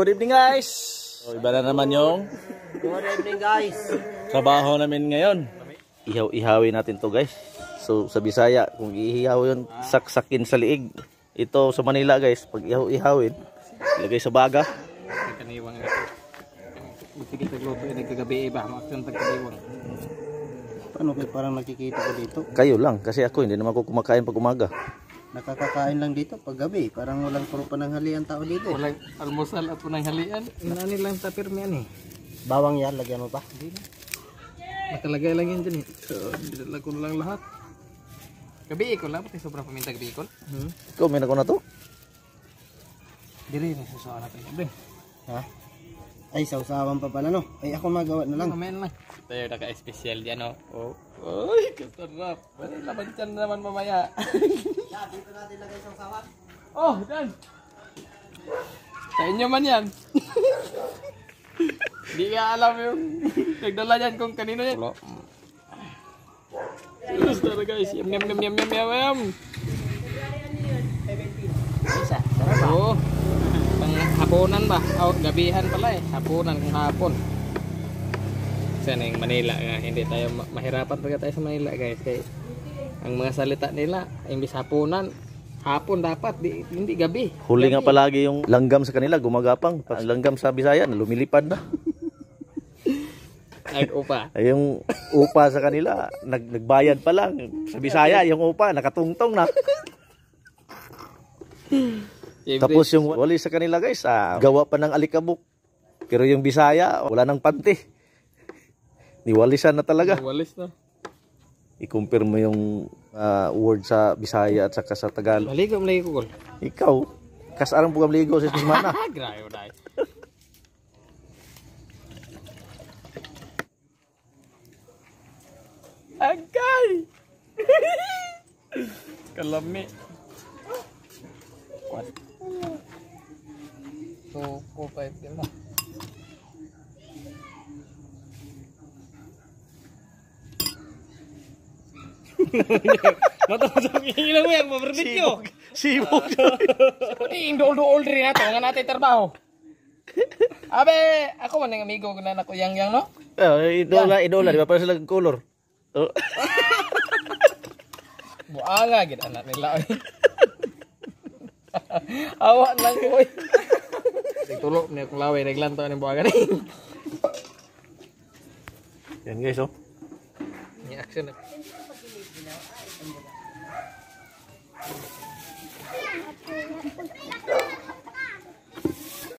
good evening guys. So, iba na naman yung Good evening guys. trabaho namin ngayon. Ihaw-ihawin natin to guys. So sa Bisaya, kung iihaw yun, saksakin sa liig. Ito sa Manila guys, pag ihaw-ihawin, ilagay sa baga. Kaniwang ito. Sige tagluto ini kagabi ba, maksan tagkaniwang. Paano kayo parang nakikita ko dito? Kayo lang, kasi ako hindi naman ako kumakain pag umaga. Nakakakain lang dito pag gabi. Parang walang puro pananghalian tao dito. Walang almusal at pananghalian. Inani lang tapirmian eh. Bawang yan, lagyan mo pa? Hindi na. Nakalagay lang yan dyan eh. So, dinala ko lang lahat. Gabi ko lang, pati sobrang paminta gabi ko. Ikaw, may na to? Dili na susuan natin. Gabi. Ha? Ay, sausawan pa pala no? Ay, ako magawa na lang. Mamaya lang. Ito yung naka-special dyan oh. Ay, kasarap. Wala laban dyan naman mamaya. Dito natin lagay sausawan. Oh, dyan. Sa inyo man yan. Hindi nga alam yung nagdala yan kung kanino yan. Yes, tara guys. Yum, yum, yum, yum, yum, yum, yum. Isa, sarap ba? Oo. Pang hapunan ba? Oh, gabihan pala eh. Hapunan kung hapon. Sana yung Manila. Hindi tayo mahirapan pag tayo sa Manila guys. Kaya ang mga salita nila, imbis hapunan, hapon dapat, hindi gabi. Huli gabi. nga palagi yung langgam sa kanila, gumagapang. Ang langgam sa Bisaya, lumilipad na. Ay, upa. Ay, yung upa sa kanila, nagbayad pa lang. Sa Bisaya, yung upa, nakatungtong na. Tapos yung wali sa kanila guys, gawa pa ng alikabok. Pero yung Bisaya, wala nang panty. Niwalisan na talaga. Walis na. I-compare mo yung word sa Bisaya at saka sa Tagalog. Maligo ko. Ikaw, kasarang pugam ligo sa semana. Grabe na. Agay! Kalami. What? So, 4-5 din mo. Matapos ilang mo yan, mabarbecue. Sibog. Yung dool-dool rin na ito, nga natin trabaho. Abe, ako man yung amigo ko na ako yang no? Idola, di ba? Para sila color. Oh. Buanga, gid anak nila. Awa lang ko. Nagtulog niya kung laway, naglantaw ng buanga ni. Yan guys, oh. May action na.